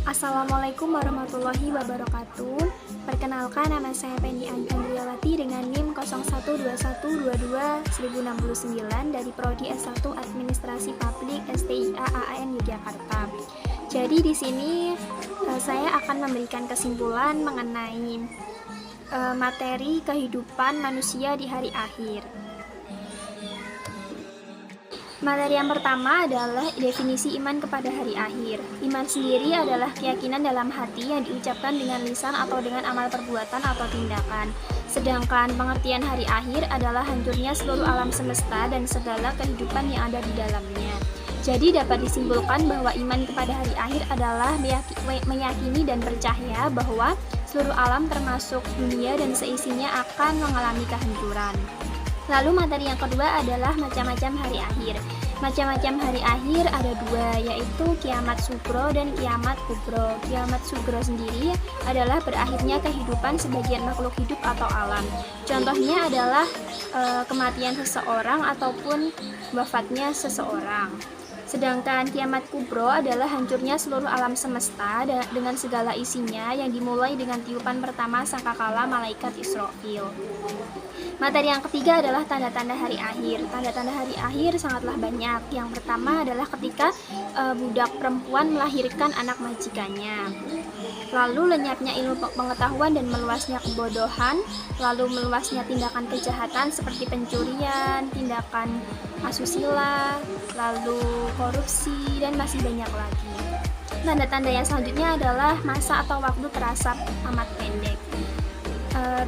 Assalamualaikum warahmatullahi wabarakatuh. Perkenalkan, nama saya Penny Andriawati dengan NIM 0121221069 dari Prodi S1 Administrasi Publik STIA AAN Yogyakarta. Jadi di sini saya akan memberikan kesimpulan mengenai materi kehidupan manusia di hari akhir. Materi yang pertama adalah definisi iman kepada hari akhir. Iman sendiri adalah keyakinan dalam hati yang diucapkan dengan lisan atau dengan amal perbuatan atau tindakan. Sedangkan pengertian hari akhir adalah hancurnya seluruh alam semesta dan segala kehidupan yang ada di dalamnya. Jadi dapat disimpulkan bahwa iman kepada hari akhir adalah meyakini dan percaya bahwa seluruh alam termasuk dunia dan seisinya akan mengalami kehancuran. Lalu materi yang kedua adalah macam-macam hari akhir. Macam-macam hari akhir ada dua, yaitu kiamat sugro dan kiamat kubro. Kiamat sugro sendiri adalah berakhirnya kehidupan sebagian makhluk hidup atau alam. Contohnya adalah kematian seseorang ataupun wafatnya seseorang. Sedangkan kiamat kubro adalah hancurnya seluruh alam semesta dengan segala isinya yang dimulai dengan tiupan pertama sangkakala malaikat Israfil. Materi yang ketiga adalah tanda-tanda hari akhir. Tanda-tanda hari akhir sangatlah banyak. Yang pertama adalah ketika budak perempuan melahirkan anak majikannya. Lalu lenyapnya ilmu pengetahuan dan meluasnya kebodohan. Lalu meluasnya tindakan kejahatan seperti pencurian, tindakan asusila, lalu korupsi, dan masih banyak lagi. Tanda-tanda yang selanjutnya adalah masa atau waktu terasa amat pendek.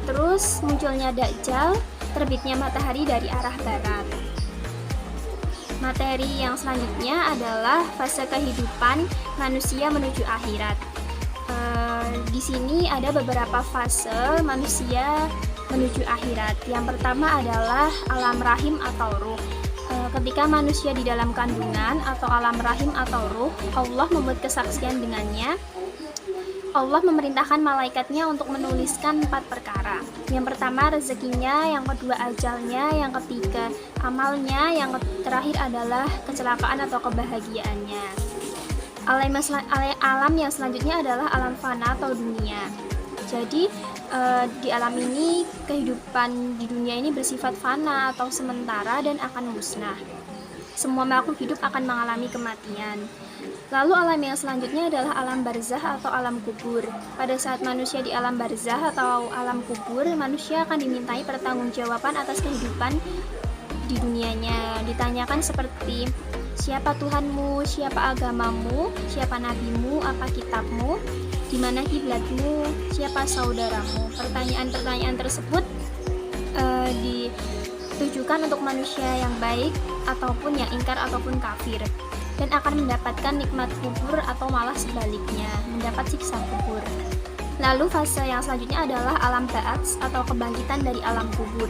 Terus munculnya Dajjal, terbitnya matahari dari arah barat. Materi yang selanjutnya adalah fase kehidupan manusia menuju akhirat. Di sini ada beberapa fase manusia menuju akhirat. Yang pertama adalah alam rahim atau ruh. Ketika manusia di dalam kandungan atau alam rahim atau ruh, Allah membuat kesaksian dengannya. Allah memerintahkan malaikatnya untuk menuliskan 4 perkara. Yang pertama rezekinya, yang kedua ajalnya, yang ketiga amalnya, yang terakhir adalah kecelakaan atau kebahagiaannya. Alam yang selanjutnya adalah alam fana atau dunia. Jadi di alam ini kehidupan di dunia ini bersifat fana atau sementara dan akan musnah. Semua makhluk hidup akan mengalami kematian. Lalu alam yang selanjutnya adalah alam barzah atau alam kubur. Pada saat manusia di alam barzah atau alam kubur, manusia akan dimintai pertanggungjawaban atas kehidupan di dunianya. Ditanyakan seperti, siapa Tuhanmu, siapa agamamu, siapa nabimu, apa kitabmu, di mana kiblatmu, siapa saudaramu. Pertanyaan-pertanyaan tersebut ditujukan untuk manusia yang baik ataupun yang ingkar ataupun kafir, dan akan mendapatkan nikmat kubur atau malah sebaliknya, mendapat siksa kubur. Lalu fase yang selanjutnya adalah alam ba'ats atau kebangkitan dari alam kubur.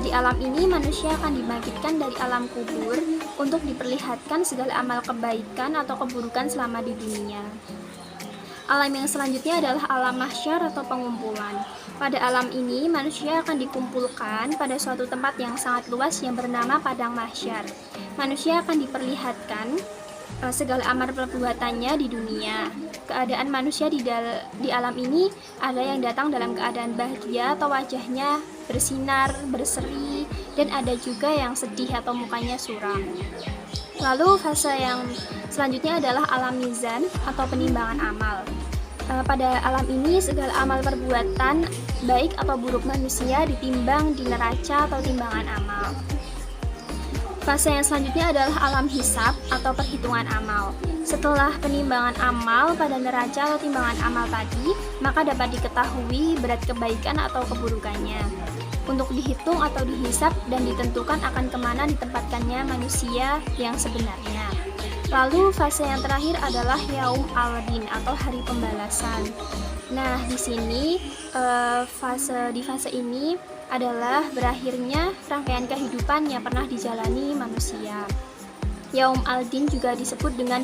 Di alam ini manusia akan dibangkitkan dari alam kubur untuk diperlihatkan segala amal kebaikan atau keburukan selama di dunia. Alam yang selanjutnya adalah alam mahsyar atau pengumpulan. Pada alam ini, manusia akan dikumpulkan pada suatu tempat yang sangat luas yang bernama padang mahsyar. Manusia akan diperlihatkan segala amal perbuatannya di dunia. Keadaan manusia di alam ini ada yang datang dalam keadaan bahagia atau wajahnya bersinar, berseri, dan ada juga yang sedih atau mukanya suram. Lalu fase yang selanjutnya adalah alam mizan atau penimbangan amal. Pada alam ini segala amal perbuatan baik atau buruk manusia ditimbang di neraca atau timbangan amal. Fase yang selanjutnya adalah alam hisab atau perhitungan amal. Setelah penimbangan amal pada neraca atau timbangan amal tadi, maka dapat diketahui berat kebaikan atau keburukannya. Untuk dihitung atau dihisab dan ditentukan akan kemana ditempatkannya manusia yang sebenarnya. Lalu fase yang terakhir adalah yaum al-din atau hari pembalasan. Nah, di sini di fase ini adalah berakhirnya rangkaian kehidupan yang pernah dijalani manusia. Yaum al-din juga disebut dengan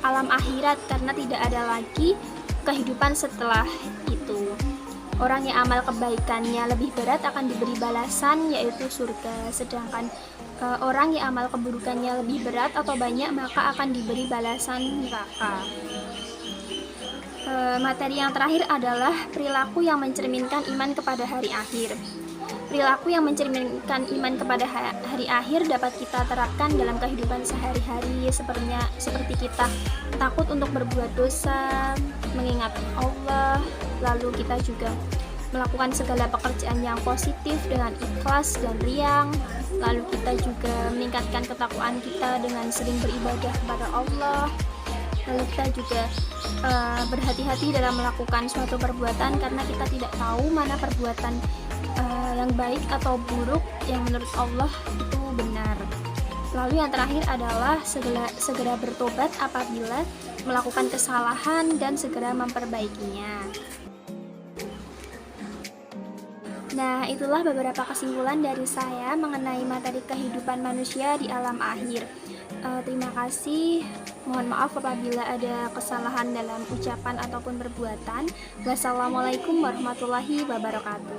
alam akhirat karena tidak ada lagi kehidupan setelah itu. Orang yang amal kebaikannya lebih berat akan diberi balasan yaitu surga, sedangkan orang yang amal keburukannya lebih berat atau banyak, maka akan diberi balasan neraka. Materi yang terakhir adalah perilaku yang mencerminkan iman kepada hari akhir. Perilaku yang mencerminkan iman kepada hari akhir dapat kita terapkan dalam kehidupan sehari-hari, seperti kita takut untuk berbuat dosa, mengingat Allah, lalu kita juga melakukan segala pekerjaan yang positif dengan ikhlas dan riang, lalu kita juga meningkatkan ketakwaan kita dengan sering beribadah kepada Allah, lalu kita juga berhati-hati dalam melakukan suatu perbuatan karena kita tidak tahu mana perbuatan yang baik atau buruk yang menurut Allah itu benar. Lalu yang terakhir adalah segera bertobat apabila melakukan kesalahan dan segera memperbaikinya. Nah, itulah beberapa kesimpulan dari saya mengenai materi kehidupan manusia di alam akhir. Terima kasih. Mohon maaf apabila ada kesalahan dalam ucapan ataupun perbuatan. Wassalamualaikum warahmatullahi wabarakatuh.